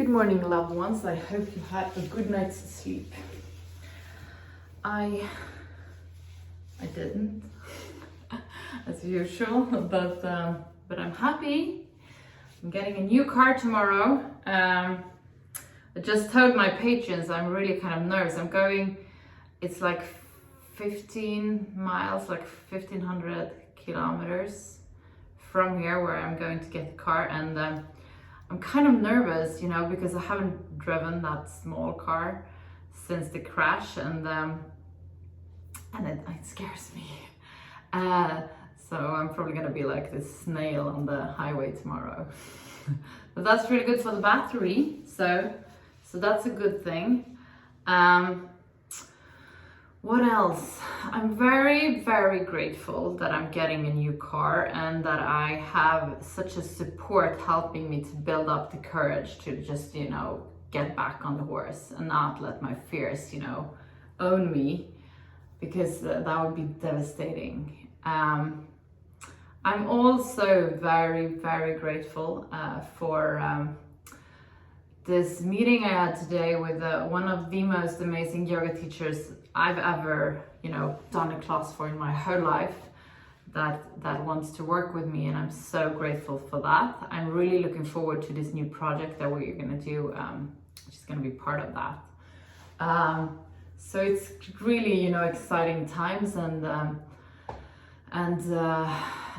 Good morning, loved ones. I hope you had a good night's sleep. I didn't, as usual, but I'm happy. I'm getting a new car tomorrow. I just told my patrons I'm really kind of nervous. I'm going. It's like 15 miles, like 1,500 kilometers from here where I'm going to get the car, and I'm kind of nervous, because I haven't driven that small car since the crash, and it scares me. So I'm probably gonna be like this snail on the highway tomorrow. But that's really good for the battery, so that's a good thing. What else? I'm very, very grateful that I'm getting a new car and that I have such a support helping me to build up the courage to just, get back on the horse and not let my fears, own me, because that would be devastating. I'm also very, very grateful for this meeting I had today with one of the most amazing yoga teachers I've ever, done a class for in my whole life, that wants to work with me, and I'm so grateful for that. I'm really looking forward to this new project that we're going to do, which is going to be part of that. So it's really, exciting times and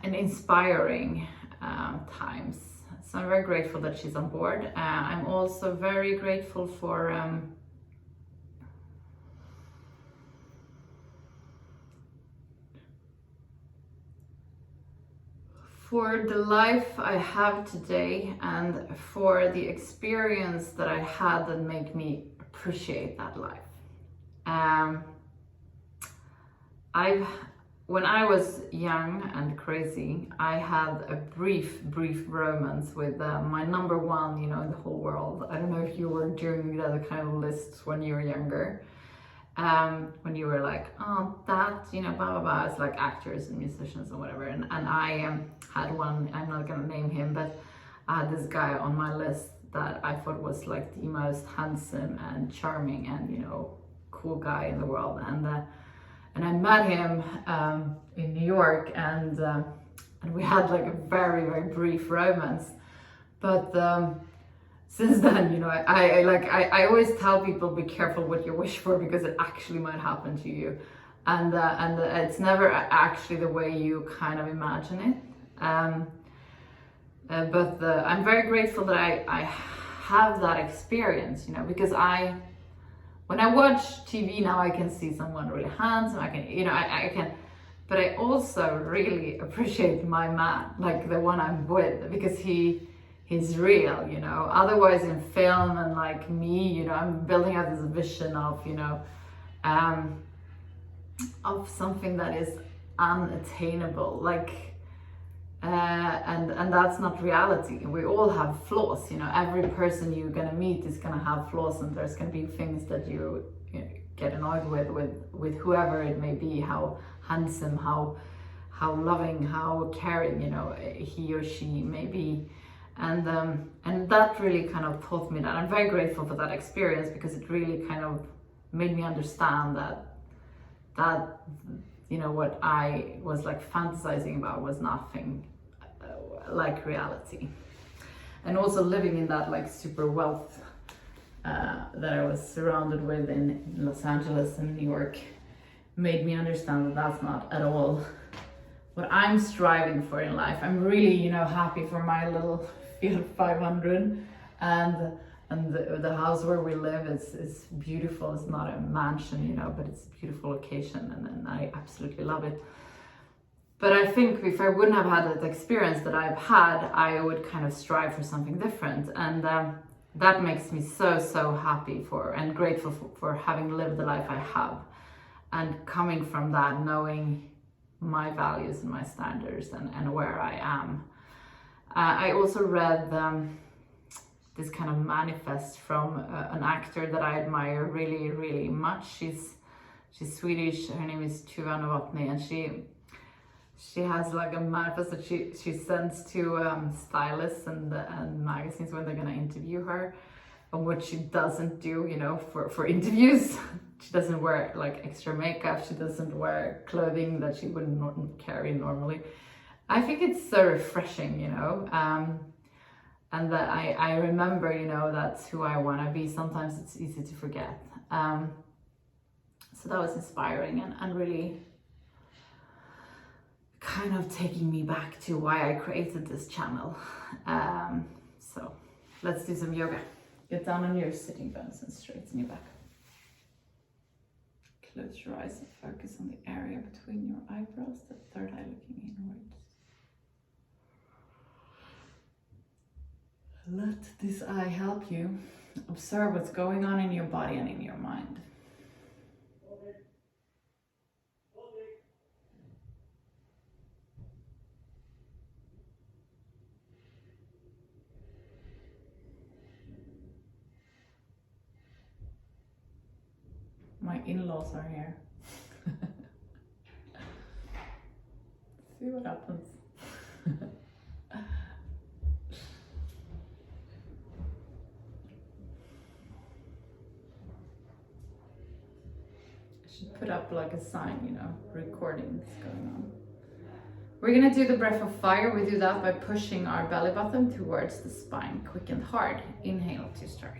inspiring times. So I'm very grateful that she's on board. I'm also very grateful for the life I have today and for the experience that I had that made me appreciate that life. When I was young and crazy, I had a brief romance with my number one, in the whole world. I don't know if you were doing the other kind of lists when you were younger. When you were like, oh, that, blah, blah, blah. It's like actors and musicians and whatever. And I had one, I'm not gonna name him, but I had this guy on my list that I thought was like the most handsome and charming and, cool guy in the world. And I met him in New York, and we had like a very, very brief romance. But since then, I always tell people, be careful what you wish for, because it actually might happen to you, and it's never actually the way you kind of imagine it. But I'm very grateful that I have that experience, because when I watch TV now, I can see someone really handsome. I can, but I also really appreciate my man, like the one I'm with, because he's real, Otherwise, in film and like me, I'm building out this vision of, of something that is unattainable, like, and that's not reality. We all have flaws, Every person you're gonna meet is gonna have flaws, and there's gonna be things that you get annoyed with whoever it may be, how handsome, how loving, how caring, he or she may be. And that really kind of taught me that. I'm very grateful for that experience, because it really kind of made me understand that what I was like fantasizing about was nothing like reality. And also living in that like super wealth that I was surrounded with in Los Angeles and New York made me understand that that's not at all what I'm striving for in life. I'm really, happy for my little Fiat 500, and the house where we live is beautiful. It's not a mansion, but it's a beautiful location, and I absolutely love it. But I think if I wouldn't have had that experience that I've had, I would kind of strive for something different, and that makes me so happy for and grateful for having lived the life I have, and coming from that, knowing my values and my standards and where I am. I also read this kind of manifest from an actor that I admire really, really much. She's Swedish. Her name is Tuva Novotny, and she has like a manifest that she sends to stylists and magazines when they're gonna interview her. and what she doesn't do, you know, for interviews. She doesn't wear like extra makeup. She doesn't wear clothing that she wouldn't carry normally. I think it's so refreshing, you know, and that I remember, you know, that's who I want to be. Sometimes it's easy to forget. So that was inspiring and really kind of taking me back to why I created this channel. So let's do some yoga. Get down on your sitting bones and straighten your back. Close your eyes and focus on the area between your eyebrows, the third eye looking inwards. Let this eye help you observe what's going on in your body and in your mind. My in-laws are here. See what happens. I should put up like a sign, you know, recording is going on. We're gonna do the breath of fire. We do that by pushing our belly button towards the spine, quick and hard. Inhale to start.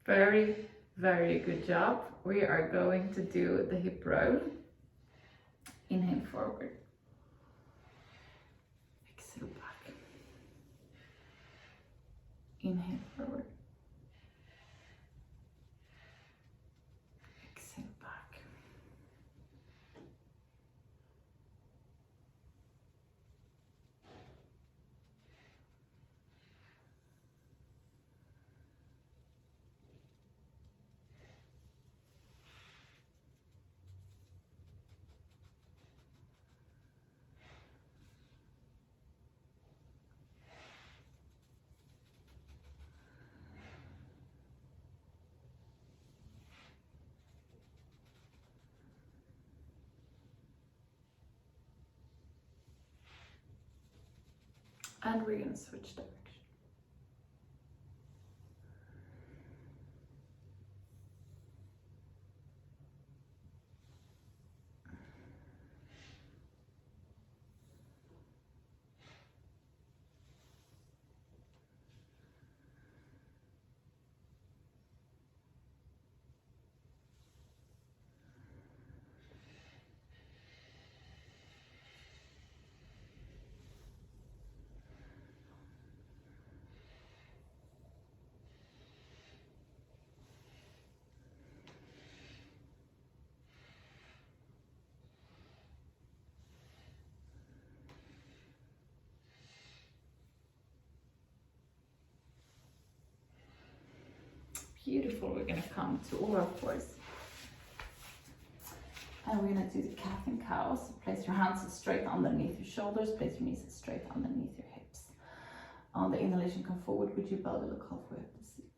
Very, very good job. We are going to do the hip roll. Inhale forward. Exhale back. Inhale forward. Exhale back. And we're going to switch direction. Beautiful. We're going to come to all our fours. And we're going to do the cat and cow. So place your hands straight underneath your shoulders. Place your knees straight underneath your hips. On the inhalation, come forward with your belly. Look halfway up the seat.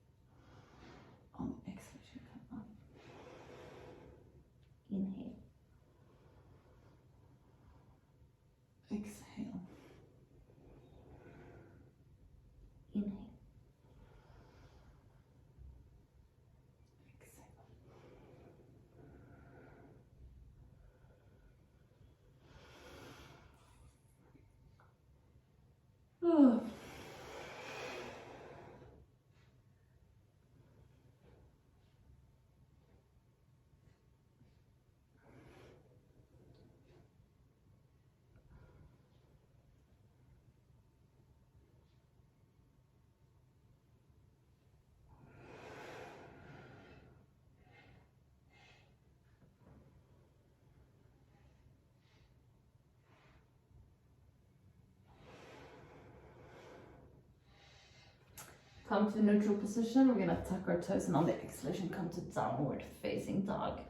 On the exhalation, come up. Inhale. Exhale. Inhale. Come to neutral position. We're gonna tuck our toes, and on the exhalation, come to downward facing dog.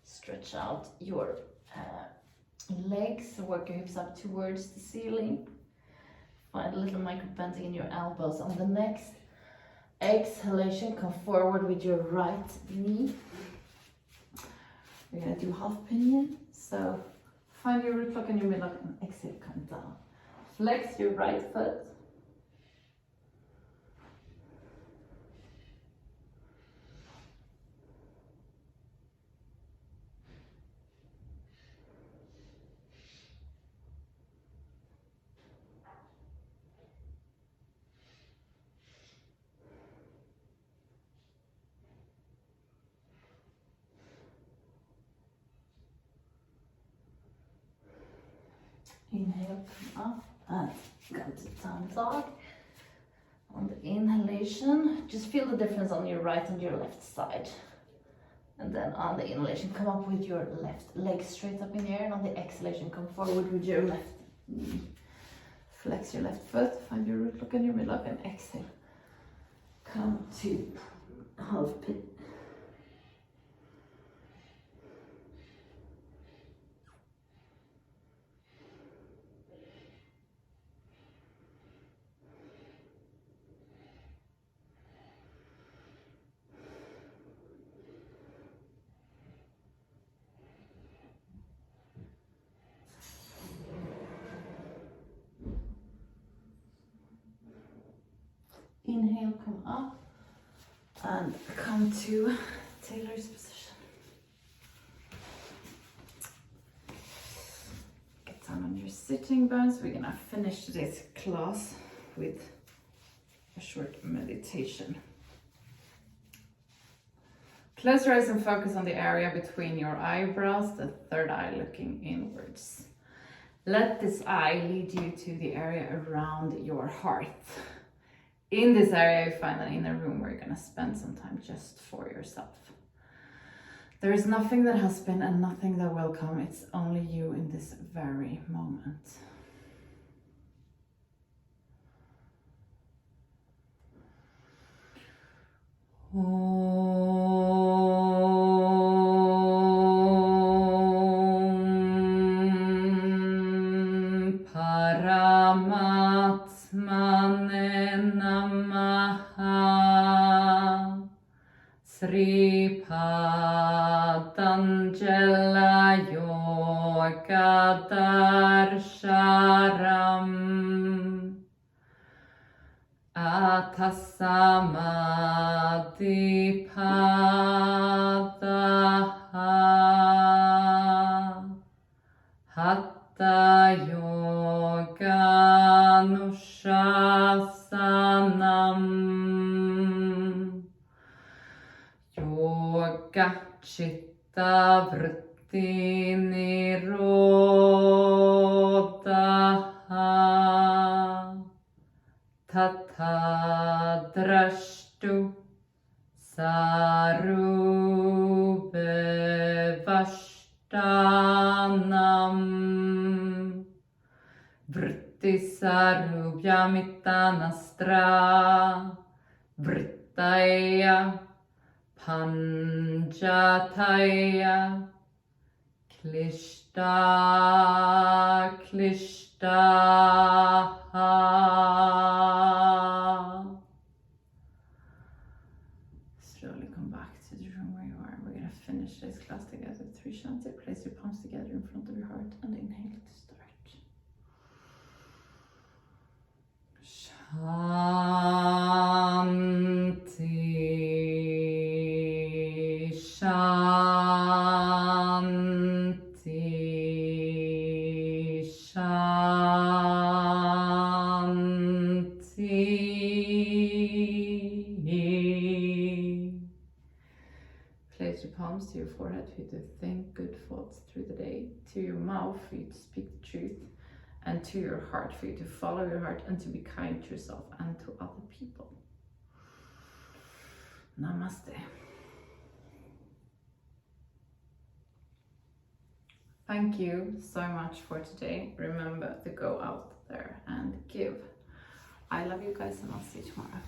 Stretch out your legs, work your hips up towards the ceiling. Find a little micro bending in your elbows. On the next exhalation, come forward with your right knee. We're gonna do half pinion. So find your root lock and your mid lock, and exhale, come down. Flex your right foot. Inhale, come up and come to down dog. On the inhalation, just feel the difference on your right and your left side. And then on the inhalation, come up with your left leg straight up in the air. And on the exhalation, come forward with your left knee. Flex your left foot, find your root lock and your mid lock, and exhale. Come to half pin. Inhale, come up and come to Taylor's position. Get down on your sitting bones. We're gonna finish today's class with a short meditation. Close your eyes and focus on the area between your eyebrows, the third eye looking inwards. Let this eye lead you to the area around your heart. In this area, you find an inner room where you're gonna spend some time just for yourself. There is nothing that has been and nothing that will come. It's only you in this very moment. Sri Patanjala Yoga Darsharam Atasamadhi Padaha Hatha Yoga Nushasanam Yoga Chitta Vritti Nirodha Tata Drashtu Sarube Vashtanam Vritti Sarubhyamittanastra Vrittaya Panjataya Klishta Klishtaha. Slowly come back to the room where you are. We're going to finish this class together with 3 Shanti. Place your palms together in front of your heart and inhale to start. Shanti, Shanti, Shanti. Place your palms to your forehead for you to think good thoughts through the day, to your mouth for you to speak the truth, and to your heart for you to follow your heart and to be kind to yourself and to other people. Namaste. Thank you so much for today. Remember to go out there and give. I love you guys, and I'll see you tomorrow.